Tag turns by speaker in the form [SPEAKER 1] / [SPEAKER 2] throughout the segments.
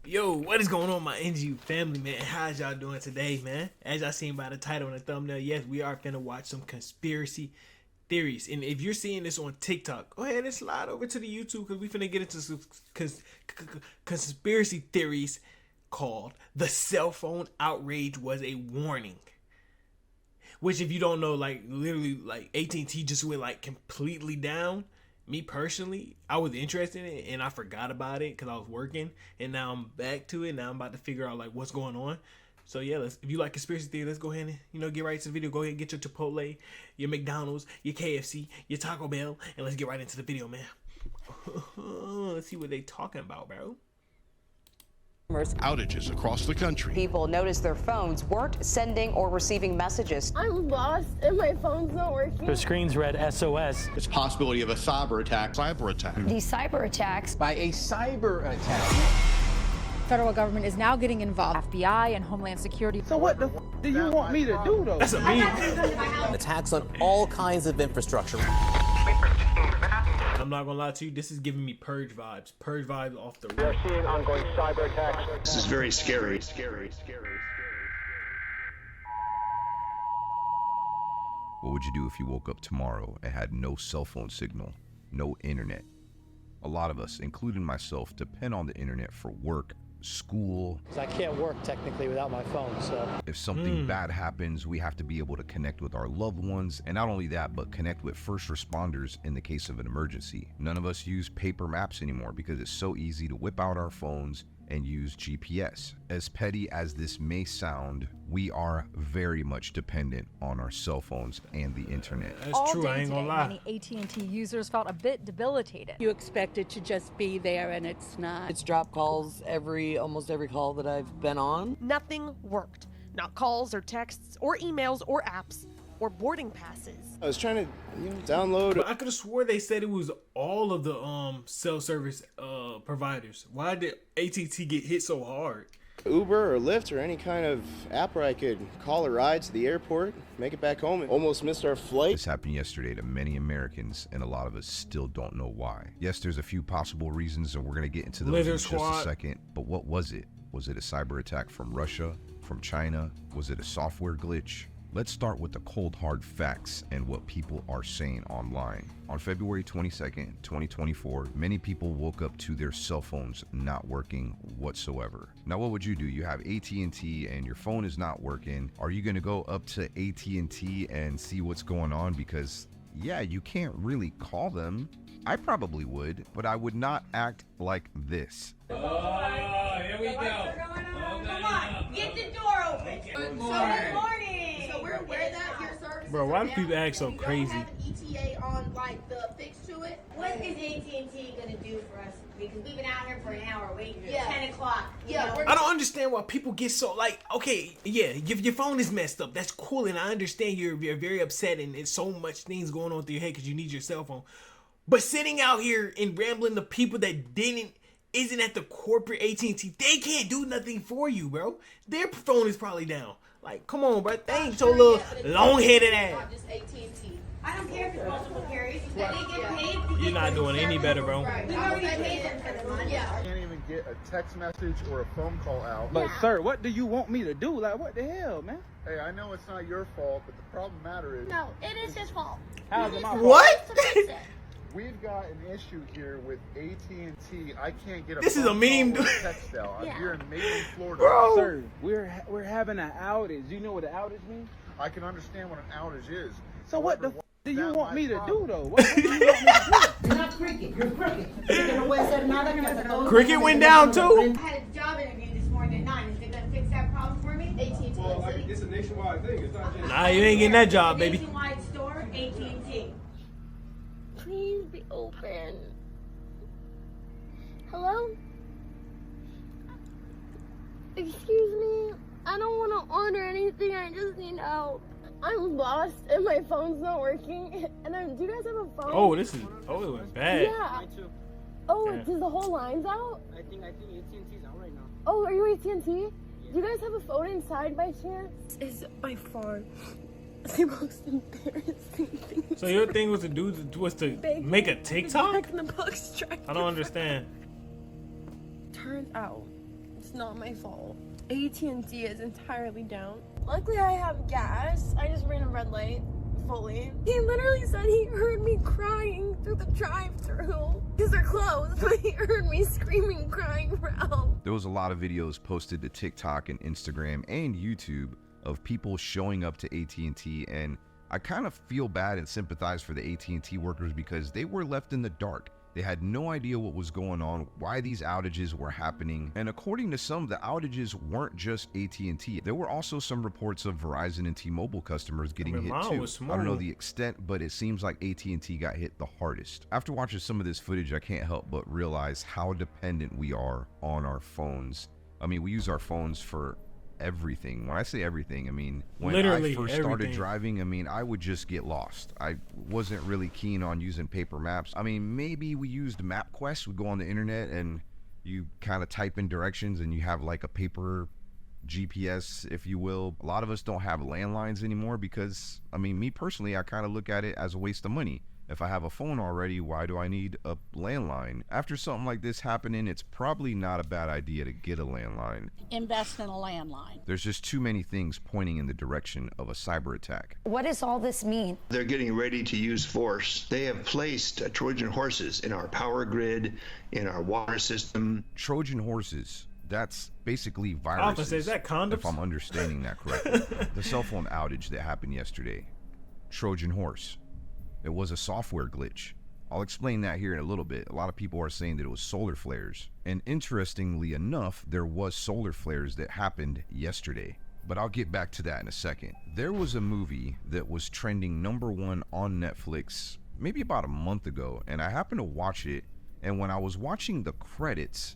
[SPEAKER 1] Yo, what is going on, my NGU family, man? How's y'all doing today, man? As y'all seen by the title and the thumbnail, yes, we are finna watch some conspiracy theories. And if you're seeing this on TikTok, go ahead and slide over to the YouTube, because we finna get into some conspiracy theories called "The Cell Phone Outrage Was a Warning." Which, if you don't know, like, literally, like, at&t just went, like, completely down. Me personally, I was interested in it and I forgot about it because I was working, and now I'm back to it. Now I'm about to figure out like what's going on. So yeah, if you like conspiracy theory, let's go ahead and get right into the video. Go ahead and get your Chipotle, your McDonald's, your KFC, your Taco Bell, and let's get right into the video, man. Let's see what they talking about, bro.
[SPEAKER 2] Outages across the country.
[SPEAKER 3] People noticed their phones weren't sending or receiving messages.
[SPEAKER 4] I'm lost and my phone's not working.
[SPEAKER 5] The screens read SOS.
[SPEAKER 2] It's possibility of a cyber attack.
[SPEAKER 6] These cyber attacks.
[SPEAKER 7] By a cyber attack.
[SPEAKER 8] Federal government is now getting involved. FBI and Homeland Security.
[SPEAKER 7] So what the do you want me to do though?
[SPEAKER 1] That's a meme.
[SPEAKER 9] Attacks on all kinds of infrastructure.
[SPEAKER 1] I'm not gonna lie to you, this is giving me Purge vibes. Purge vibes off the
[SPEAKER 5] We are
[SPEAKER 1] rip.
[SPEAKER 5] seeing ongoing cyber attacks.
[SPEAKER 2] This is very scary.
[SPEAKER 10] What would you do if you woke up tomorrow and had no cell phone signal, no internet? A lot of us, including myself, depend on the internet for work, school.
[SPEAKER 5] I can't work technically without my phone, so.
[SPEAKER 10] If something bad happens, we have to be able to connect with our loved ones, and not only that, but connect with first responders in the case of an emergency. None of us use paper maps anymore because it's so easy to whip out our phones and use GPS. As petty as this may sound, we are very much dependent on our cell phones and the internet.
[SPEAKER 1] That's true, I ain't gonna lie.
[SPEAKER 8] Many AT&T users felt a bit debilitated.
[SPEAKER 11] You expect it to just be there and it's not.
[SPEAKER 12] It's drop calls almost every call that I've been on.
[SPEAKER 4] Nothing worked. Not calls or texts or emails or apps or boarding passes.
[SPEAKER 13] I was trying to download.
[SPEAKER 1] But I could have swore they said it was all of the cell service providers. Why did at&t get hit so hard?
[SPEAKER 13] Uber or Lyft or any kind of app where I could call a ride to the airport, make it back home, and almost missed our flight.
[SPEAKER 10] This happened yesterday to many Americans, and a lot of us still don't know why. Yes, there's a few possible reasons, and we're going to get into those in just a second. But what was it? Was it a cyber attack from Russia, from China? Was it a software glitch? Let's start with the cold hard facts and what people are saying online. On February 22nd, 2024, many people woke up to their cell phones not working whatsoever. Now, what would you do? You have AT&T and your phone is not working. Are you gonna go up to AT&T and see what's going on? Because yeah, you can't really call them. I probably would, but I would not act like this.
[SPEAKER 4] Here we go. Come on, get the door open. Good morning. So we're aware that your service.
[SPEAKER 1] Bro, why do people act so crazy?
[SPEAKER 4] Have an ETA on like the fix to it. What is AT&T gonna do for us? Because we've been out here for an hour waiting. Yeah. 10 o'clock. Yeah.
[SPEAKER 1] I don't understand why people get so like, okay, yeah, your phone is messed up. That's cool, and I understand you're very upset, and it's so much things going on through your head because you need your cell phone. But sitting out here and rambling to people that isn't at the corporate AT&T, they can't do nothing for you, bro. Their phone is probably down. Like, come on, bro. They ain't so little long-headed ass.
[SPEAKER 4] Just AT&T. I don't care if it's multiple carriers. They get paid.
[SPEAKER 1] You're not doing any better, bro.
[SPEAKER 4] We already paid them for the money. Yeah.
[SPEAKER 14] I can't even get a text message or a phone call out.
[SPEAKER 7] But sir, what do you want me to do? Like, what the hell, man?
[SPEAKER 14] Hey, I know it's not your fault, but the problem matter is...
[SPEAKER 4] No, it is his fault.
[SPEAKER 7] How's it my fault?
[SPEAKER 1] What?
[SPEAKER 14] We've got an issue here with AT&T. I can't get a
[SPEAKER 1] This is a meme,
[SPEAKER 14] dude. Text out. I'm here in Maitland, Florida.
[SPEAKER 1] Bro.
[SPEAKER 7] Sir, we're having an outage. You know what an outage means?
[SPEAKER 14] I can understand what an outage is.
[SPEAKER 7] So
[SPEAKER 14] However,
[SPEAKER 7] what the do you want me to do though?
[SPEAKER 11] What do you want me to do? You're not Cricket. You're Cricket.
[SPEAKER 1] Cricket went down too.
[SPEAKER 4] I had a job interview this morning at 9. Is it gonna fix that problem for me? AT&T.
[SPEAKER 14] Well, it's a nationwide thing. It's not just...
[SPEAKER 1] Nah, you ain't getting that job, baby.
[SPEAKER 4] Nationwide store, AT&T.
[SPEAKER 6] Please be open. Hello? Excuse me. I don't want to order anything. I just need help.
[SPEAKER 4] I'm lost and my phone's not working. And do you guys have a phone?
[SPEAKER 1] Oh, it went bad.
[SPEAKER 4] Yeah. Oh, does the whole line's out?
[SPEAKER 12] I think AT&T's out right now.
[SPEAKER 4] Oh, are you AT&T? Do you guys have a phone inside by chance?
[SPEAKER 6] This is by far the most embarrassing thing.
[SPEAKER 1] So your thing was to make a TikTok?
[SPEAKER 6] The box
[SPEAKER 1] I don't understand.
[SPEAKER 6] Turns out not my fault. AT&T is entirely down. Luckily, I have gas. I just ran a red light fully. He literally said he heard me crying through the drive-thru because they're closed, but he heard me screaming, crying for help.
[SPEAKER 10] There was a lot of videos posted to TikTok and Instagram and YouTube of people showing up to AT&T, and I kind of feel bad and sympathize for the AT&T workers because they were left in the dark. They had no idea what was going on, why these outages were happening, and according to some, the outages weren't just AT&T. There were also some reports of Verizon and T-Mobile customers getting hit too. I don't know the extent, but it seems like AT&T got hit the hardest. After watching some of this footage, I can't help but realize how dependent we are on our phones. I mean, we use our phones for everything. When I say everything, I mean when
[SPEAKER 1] literally
[SPEAKER 10] I first started driving, I mean I would just get lost. I wasn't really keen on using paper maps. I mean, maybe we used MapQuest. We go on the internet and you kind of type in directions and you have like a paper GPS, if you will. A lot of us don't have landlines anymore because, I mean, me personally, I kind of look at it as a waste of money. If I have a phone already, why do I need a landline? After something like this happening, it's probably not a bad idea to get a landline.
[SPEAKER 11] Invest in a landline.
[SPEAKER 10] There's just too many things pointing in the direction of a cyber attack.
[SPEAKER 3] What does all this mean?
[SPEAKER 2] They're getting ready to use force. They have placed Trojan horses in our power grid, in our water system.
[SPEAKER 10] Trojan horses. That's basically viruses,
[SPEAKER 1] is that condoms?
[SPEAKER 10] if I'm understanding that correctly. The cell phone outage that happened yesterday. Trojan horse. It was a software glitch. I'll explain that here in a little bit. A lot of people are saying that it was solar flares. And interestingly enough, there was solar flares that happened yesterday. But I'll get back to that in a second. There was a movie that was trending #1 on Netflix maybe about a month ago, and I happened to watch it. And when I was watching the credits,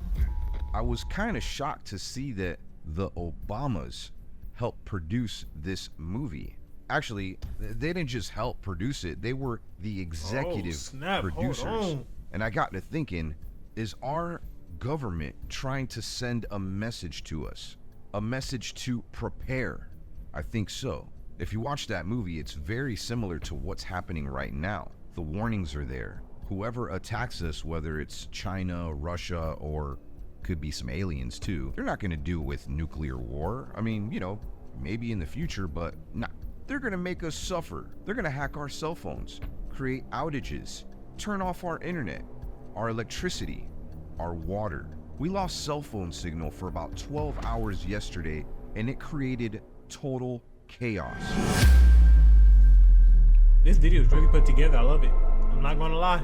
[SPEAKER 10] I was kind of shocked to see that the Obamas helped produce this movie. Actually, they didn't just help produce it, they were the executive producers. And I got to thinking, is our government trying to send a message to us? A message to prepare? I think so. If you watch that movie, it's very similar to what's happening right now. The warnings are there. Whoever attacks us, whether it's China, Russia, or could be some aliens too, they're not going to do it with nuclear war. I mean, you know, maybe in the future, but nah. They're gonna make us suffer. They're gonna hack our cell phones, create outages, turn off our internet, our electricity, our water. We lost cell phone signal for about 12 hours yesterday, and it created total chaos.
[SPEAKER 1] This video is really put together. I love it. I'm not gonna lie.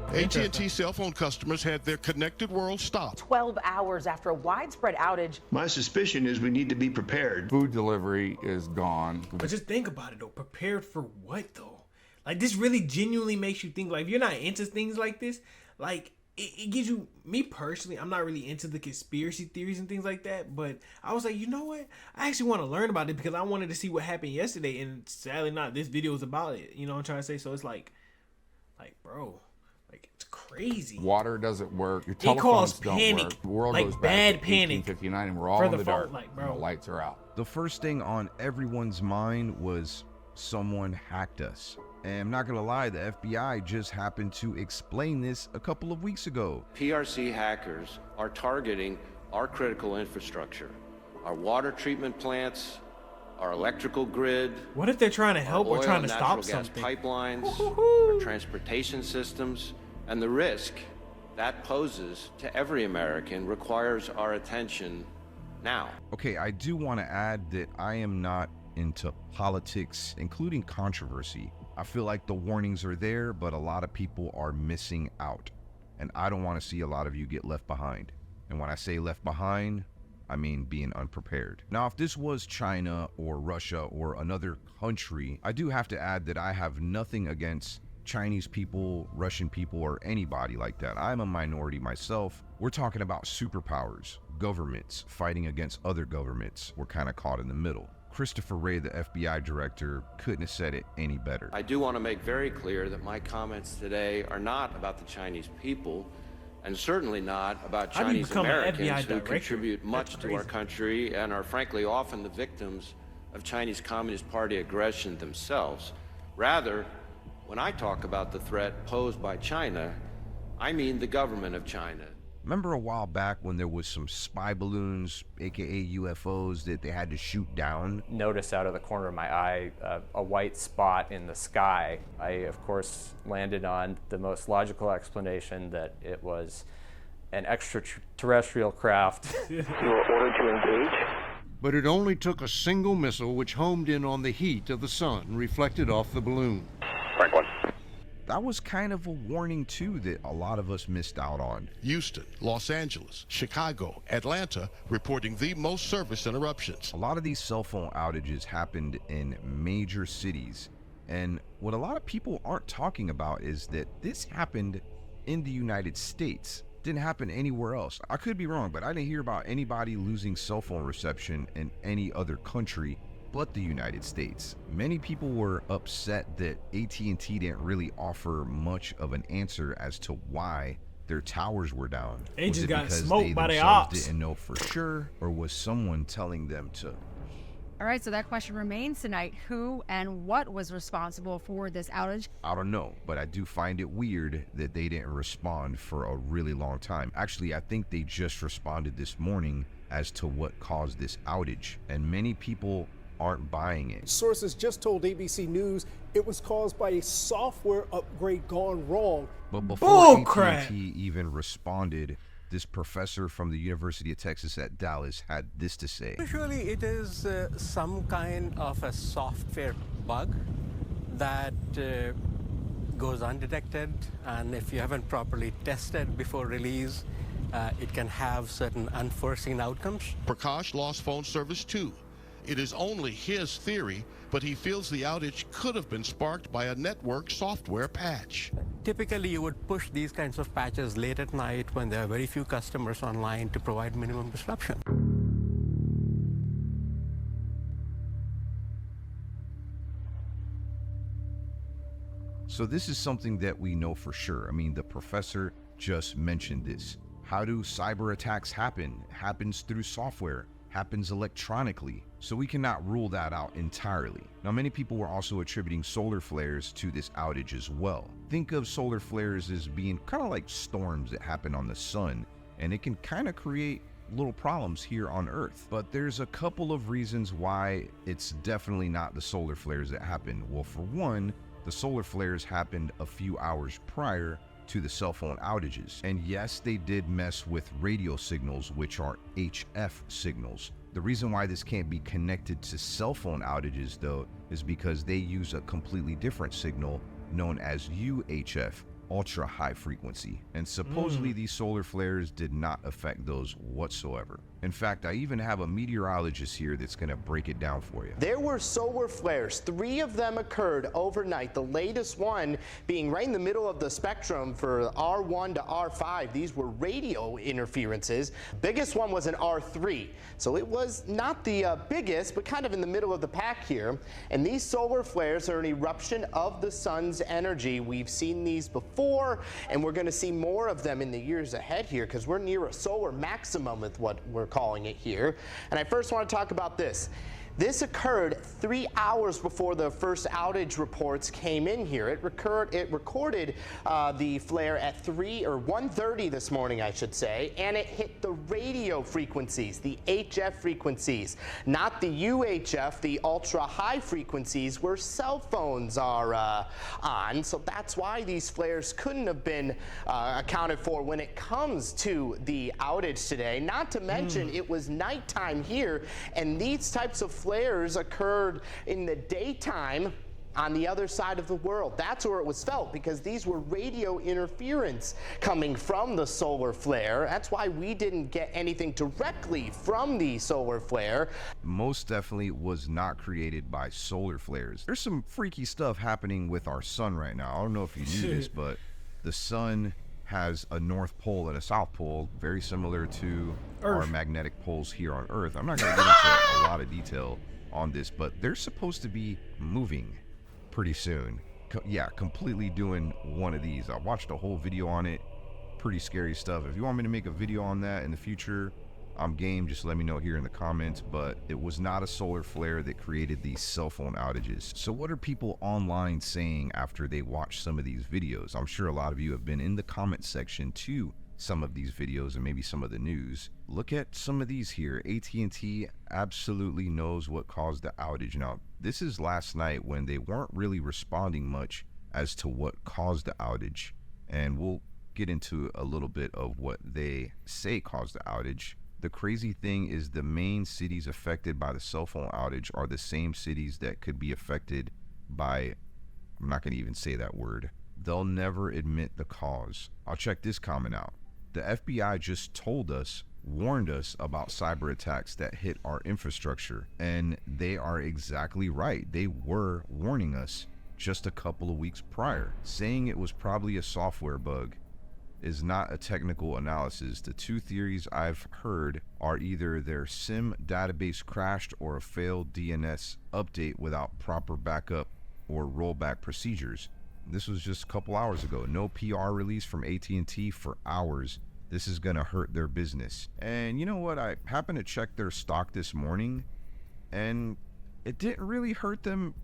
[SPEAKER 2] AT&T cell phone customers had their connected world stopped.
[SPEAKER 3] 12 hours after a widespread outage.
[SPEAKER 2] My suspicion is we need to be prepared.
[SPEAKER 15] Food delivery is gone.
[SPEAKER 1] But just think about it though. Prepared for what though? Like, this really genuinely makes you think. Like, if you're not into things like this, like it gives you, me personally, I'm not really into the conspiracy theories and things like that, but I was like, you know what? I actually want to learn about it because I wanted to see what happened yesterday, and sadly not, this video is about it. You know what I'm trying to say? So it's like bro, like, it's crazy.
[SPEAKER 15] Water doesn't work. Your telephones don't work. The world
[SPEAKER 1] like
[SPEAKER 15] goes back
[SPEAKER 1] bad
[SPEAKER 15] to
[SPEAKER 1] panic
[SPEAKER 15] 1859 and we're all in the dark.
[SPEAKER 1] Like, bro.
[SPEAKER 15] The lights are out.
[SPEAKER 10] The first thing on everyone's mind was someone hacked us. And I'm not gonna lie, the FBI just happened to explain this a couple of weeks ago.
[SPEAKER 16] PRC hackers are targeting our critical infrastructure, our water treatment plants, our electrical grid.
[SPEAKER 1] What if they're trying to help or trying to stop
[SPEAKER 16] natural gas
[SPEAKER 1] something?
[SPEAKER 16] Pipelines, our transportation systems, and the risk that poses to every American requires our attention now.
[SPEAKER 10] Okay, I do want to add that I am not into politics, including controversy. I feel like the warnings are there, but a lot of people are missing out. And I don't want to see a lot of you get left behind. And when I say left behind, I mean being unprepared. Now, if this was China or Russia or another country, I do have to add that I have nothing against Chinese people, Russian people, or anybody like that. I'm a minority myself. We're talking about superpowers, governments fighting against other governments. We're kind of caught in the middle. Christopher Wray, the FBI director, couldn't have said it any better.
[SPEAKER 16] I do want to make very clear that my comments today are not about the Chinese people, and certainly not about Chinese Americans who contribute much to our country and are frankly often the victims of Chinese Communist Party aggression themselves. Rather, when I talk about the threat posed by China, I mean the government of China,
[SPEAKER 10] Remember a while back when there was some spy balloons, aka UFOs, that they had to shoot down?
[SPEAKER 17] Notice out of the corner of my eye a white spot in the sky. I, of course, landed on the most logical explanation that it was an extraterrestrial craft.
[SPEAKER 18] You are ordered to engage.
[SPEAKER 19] But it only took a single missile which homed in on the heat of the sun reflected off the balloon.
[SPEAKER 18] Franklin.
[SPEAKER 10] That was kind of a warning too that a lot of us missed out on.
[SPEAKER 20] Houston, Los Angeles, Chicago, Atlanta reporting the most service interruptions.
[SPEAKER 10] A lot of these cell phone outages happened in major cities. And what a lot of people aren't talking about is that this happened in the United States. Didn't happen anywhere else. I could be wrong, but I didn't hear about anybody losing cell phone reception in any other country but the United States. Many people were upset that AT&T didn't really offer much of an answer as to why their towers were down.
[SPEAKER 1] They just got
[SPEAKER 10] because
[SPEAKER 1] smoked
[SPEAKER 10] they
[SPEAKER 1] by the
[SPEAKER 10] themselves
[SPEAKER 1] ops.
[SPEAKER 10] didn't know for sure, or was someone telling them to?
[SPEAKER 8] All right, so that question remains tonight. Who and what was responsible for this outage?
[SPEAKER 10] I don't know, but I do find it weird that they didn't respond for a really long time. Actually, I think they just responded this morning as to what caused this outage, and many people aren't buying it.
[SPEAKER 21] Sources just told ABC News it was caused by a software upgrade gone wrong.
[SPEAKER 10] But before AT&T even responded, this professor from the University of Texas at Dallas had this to say.
[SPEAKER 22] Usually it is some kind of a software bug that goes undetected, and if you haven't properly tested before release, it can have certain unforeseen outcomes.
[SPEAKER 20] Prakash lost phone service too. It is only his theory, but he feels the outage could have been sparked by a network software patch.
[SPEAKER 22] Typically, you would push these kinds of patches late at night when there are very few customers online to provide minimum disruption.
[SPEAKER 10] So this is something that we know for sure. I mean, the professor just mentioned this. How do cyber attacks happen? It happens through software. Happens electronically, so we cannot rule that out entirely. Now, many people were also attributing solar flares to this outage as well. Think of solar flares as being kind of like storms that happen on the sun, and it can kind of create little problems here on Earth. But there's a couple of reasons why it's definitely not the solar flares that happened. Well, for one, the solar flares happened a few hours prior to the cell phone outages. And yes, they did mess with radio signals, which are HF signals. The reason why this can't be connected to cell phone outages, though, is because they use a completely different signal known as UHF, ultra high frequency. And supposedly these solar flares did not affect those whatsoever. In fact, I even have a meteorologist here that's gonna break it down for you.
[SPEAKER 23] There were solar flares. 3 of them occurred overnight. The latest one being right in the middle of the spectrum for R1 to R5. These were radio interferences. Biggest one was an R3. So it was not the biggest, but kind of in the middle of the pack here. And these solar flares are an eruption of the sun's energy. We've seen these before, and we're going to see more of them in the years ahead here because we're near a solar maximum with what we're calling it here. And I first want to talk about this. This occurred 3 hours before the first outage reports came in here. It recorded the flare at 1:30 this morning, I should say, and it hit the radio frequencies, the HF frequencies, not the UHF, the ultra high frequencies where cell phones are on. So that's why these flares couldn't have been accounted for when it comes to the outage today. Not to mention it was nighttime here, and these types of flares occurred in the daytime on the other side of the world. That's where it was felt because these were radio interference coming from the solar flare. That's why we didn't get anything directly from the solar flare.
[SPEAKER 10] Most definitely was not created by solar flares. There's some freaky stuff happening with our sun right now. I don't know if you knew this, but the sun has a north pole and a south pole, very similar to our magnetic poles here on Earth. I'm not going to get into a lot of detail on this, but they're supposed to be moving pretty soon. Yeah, completely doing one of these. I watched a whole video on it. Pretty scary stuff. If you want me to make a video on that in the future, I'm game. Just let me know here in the comments. But it was not a solar flare that created these cell phone outages. So what are people online saying after they watch some of these videos? I'm sure a lot of you have been in the comment section to some of these videos and maybe some of the news. Look at some of these here. AT&T absolutely knows what caused the outage. Now, this is last night when they weren't really responding much as to what caused the outage. And we'll get into a little bit of what they say caused the outage. The crazy thing is the main cities affected by the cell phone outage are the same cities that could be affected by, I'm not going to even say that word. They'll never admit the cause. I'll check this comment out. The FBI just warned us about cyber attacks that hit our infrastructure, and they are exactly right. They were warning us just a couple of weeks prior. Saying it was probably a software bug is not a technical analysis. The two theories I've heard are either their SIM database crashed or a failed DNS update without proper backup or rollback procedures. This was just a couple hours ago. No PR release from AT&T for hours. This is gonna hurt their business. And you know what? I happened to check their stock this morning, and it didn't really hurt them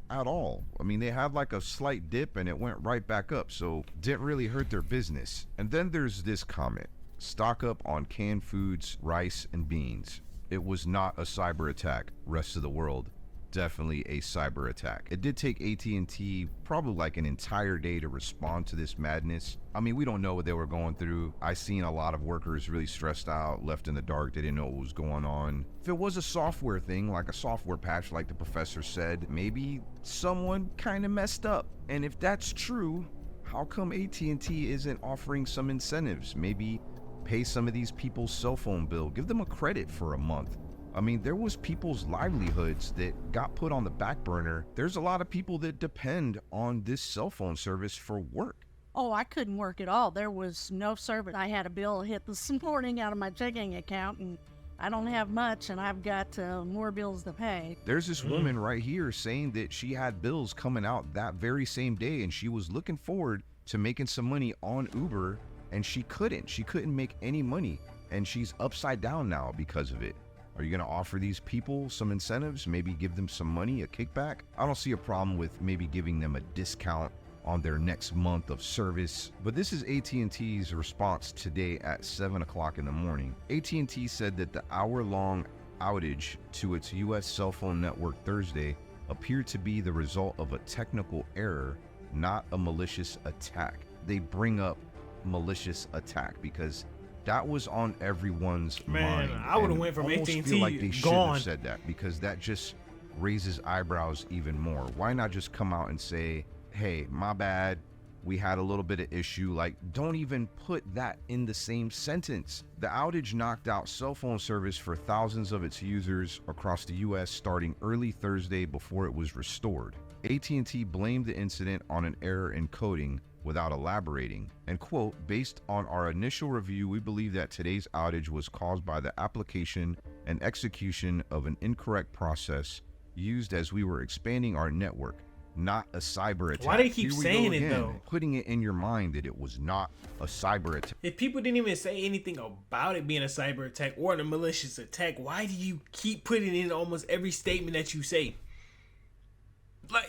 [SPEAKER 10] at all. I mean, they had like a slight dip and it went right back up, so didn't really hurt their business. And then there's this comment: stock up on canned foods, rice, and beans. It was not a cyber attack. Rest of the world, definitely a cyber attack. It did take AT&T probably like an entire day to respond to this madness. I mean, we don't know what they were going through. I seen a lot of workers really stressed out, left in the dark. They didn't know what was going on. If it was a software thing, like a software patch, like the professor said, maybe someone kind of messed up. And if that's true, how come AT&T isn't offering some incentives? Maybe pay some of these people's cell phone bill, give them a credit for a month. I mean, there was people's livelihoods that got put on the back burner. There's a lot of people that depend on this cell phone service for work.
[SPEAKER 11] Oh, I couldn't work at all. There was no service. I had a bill hit this morning out of my checking account, and I don't have much, and I've got more bills to pay.
[SPEAKER 10] There's this woman right here saying that she had bills coming out that very same day, and she was looking forward to making some money on Uber, and she couldn't make any money, and she's upside down now because of it. Are you going to offer these people some incentives? Maybe give them some money, a kickback? I don't see a problem with maybe giving them a discount on their next month of service. But this is AT&T's response today at 7 o'clock in the morning. AT&T said that the hour-long outage to its U.S. cell phone network Thursday appeared to be the result of a technical error, not a malicious attack. They bring up malicious attack because that was on everyone's mind.
[SPEAKER 1] I would have went from AT&T
[SPEAKER 10] feel like they shouldn't
[SPEAKER 1] gone.
[SPEAKER 10] have said that, because that just raises eyebrows even more. Why not just come out and say, hey, my bad, we had a little bit of issue? Like, don't even put that in the same sentence. The outage knocked out cell phone service for thousands of its users across the US starting early Thursday before it was restored. AT&T blamed the incident on an error in coding without elaborating, and quote, based on our initial review, we believe that today's outage was caused by the application and execution of an incorrect process used as we were expanding our network, not a cyber attack.
[SPEAKER 1] Why do they keep saying it though?
[SPEAKER 10] Putting it in your mind that it was not a cyber attack.
[SPEAKER 1] If people didn't even say anything about it being a cyber attack or a malicious attack, why do you keep putting it in almost every statement that you say? Bro,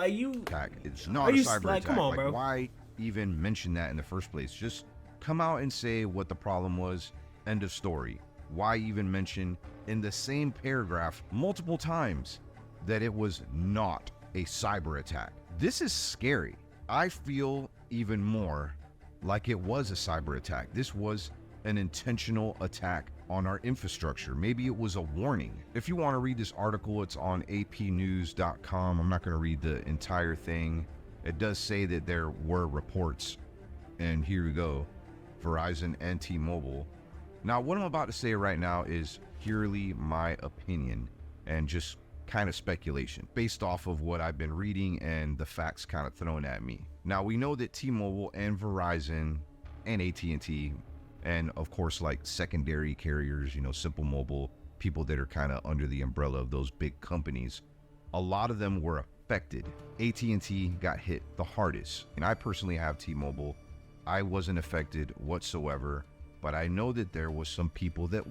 [SPEAKER 1] you.
[SPEAKER 10] It's not a cyber attack. Come on, bro. Why even mention that in the first place? Just come out and say what the problem was. End of story. Why even mention in the same paragraph multiple times that it was not a cyber attack? This is scary. I feel even more like it was a cyber attack. This was an intentional attack on our infrastructure. Maybe it was a warning. If you want to read this article, it's on apnews.com. I'm not going to read the entire thing. It does say that there were reports, and here we go. Verizon and T-Mobile. Now, what I'm about to say right now is purely my opinion and just kind of speculation based off of what I've been reading and the facts kind of thrown at me. Now, we know that T-Mobile and Verizon and AT&T, and of course, like secondary carriers, Simple Mobile, people that are kind of under the umbrella of those big companies, a lot of them were affected. AT&T got hit the hardest, and I personally have T-Mobile. I wasn't affected whatsoever, but I know that there was some people that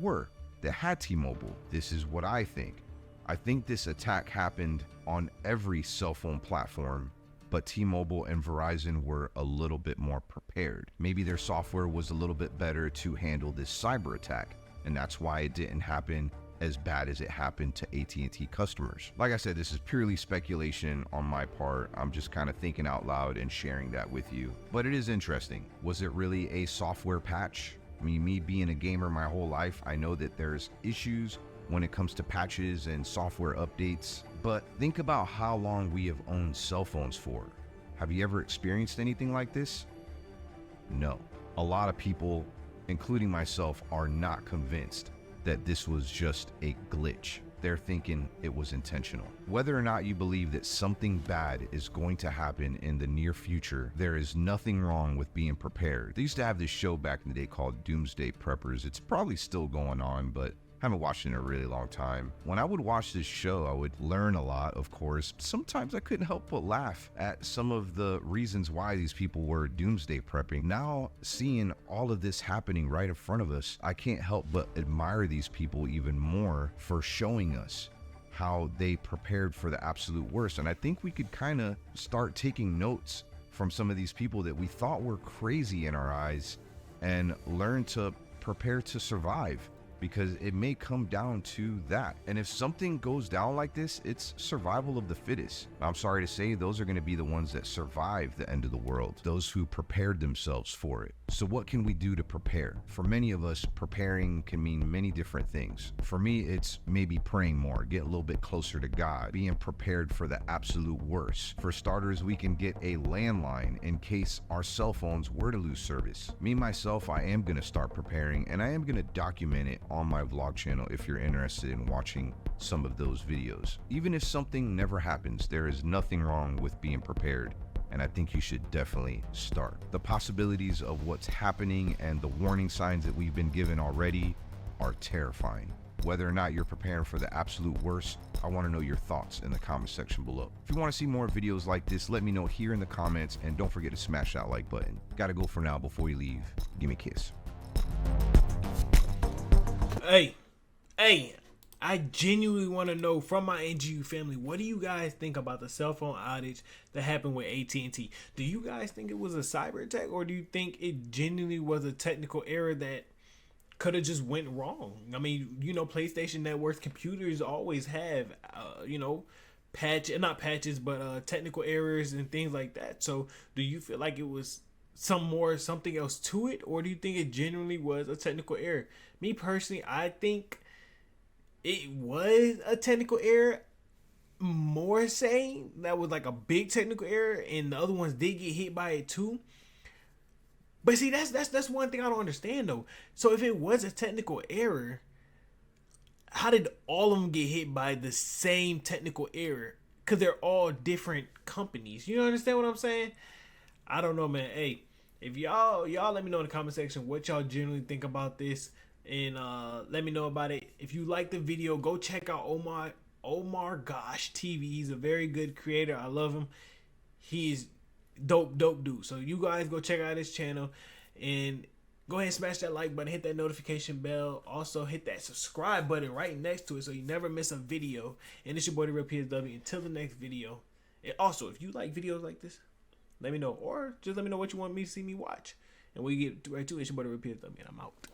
[SPEAKER 10] had T-Mobile. This is what I think. I think this attack happened on every cell phone platform but T-Mobile and Verizon were a little bit more prepared. Maybe their software was a little bit better to handle this cyber attack, and that's why it didn't happen as bad as it happened to AT&T customers. Like I said, this is purely speculation on my part. I'm just kind of thinking out loud and sharing that with you. But it is interesting. Was it really a software patch? I mean, me being a gamer my whole life, I know that there's issues when it comes to patches and software updates. But think about how long we have owned cell phones for. Have you ever experienced anything like this? No. A lot of people, including myself, are not convinced that this was just a glitch. They're thinking it was intentional. Whether or not you believe that something bad is going to happen in the near future, there is nothing wrong with being prepared. They used to have this show back in the day called Doomsday Preppers. It's probably still going on, but haven't watched it in a really long time. When I would watch this show, I would learn a lot, of course. Sometimes I couldn't help but laugh at some of the reasons why these people were doomsday prepping. Now, seeing all of this happening right in front of us, I can't help but admire these people even more for showing us how they prepared for the absolute worst. And I think we could kind of start taking notes from some of these people that we thought were crazy in our eyes and learn to prepare to survive. Because it may come down to that. And if something goes down like this, it's survival of the fittest. I'm sorry to say, those are going to be the ones that survive the end of the world, those who prepared themselves for it. So what can we do to prepare? For many of us, preparing can mean many different things. For me, it's maybe praying more, get a little bit closer to God, being prepared for the absolute worst. For starters, we can get a landline in case our cell phones were to lose service. Me, myself, I am going to start preparing, and I am going to document it on my vlog channel if you're interested in watching some of those videos. Even if something never happens, there is nothing wrong with being prepared, and I think you should definitely start. The possibilities of what's happening and the warning signs that we've been given already are terrifying. Whether or not you're preparing for the absolute worst, I want to know your thoughts in the comment section below. If you want to see more videos like this, let me know here in the comments, and don't forget to smash that like button. Gotta go for now. Before you leave, give me a kiss.
[SPEAKER 1] Hey, I genuinely want to know from my NGU family, what do you guys think about the cell phone outage that happened with AT&T? Do you guys think it was a cyber attack, or do you think it genuinely was a technical error that could have just went wrong? I mean, you know, PlayStation Network's computers always have, not patches, but technical errors and things like that. So do you feel like it was something else to it, or do you think it genuinely was a technical error? Me personally, I think it was a technical error, more saying that was like a big technical error, and the other ones did get hit by it too. But see, that's one thing I don't understand though. So if it was a technical error, how did all of them get hit by the same technical error? Because they're all different companies. You understand what I'm saying? I don't know, man. Hey, if y'all let me know in the comment section what y'all generally think about this, and let me know about it. If you like the video, go check out Omar Gosh TV. He's a very good creator. I love him. He's dope dude. So you guys go check out his channel, and go ahead and smash that like button, hit that notification bell. Also hit that subscribe button right next to it so you never miss a video. And it's your boy, The Real PSW. Until the next video. And also, if you like videos like this, let me know, or just let me know what you want me to see me watch, and we get right to it. It's your boy, The Real PSW, and I'm out.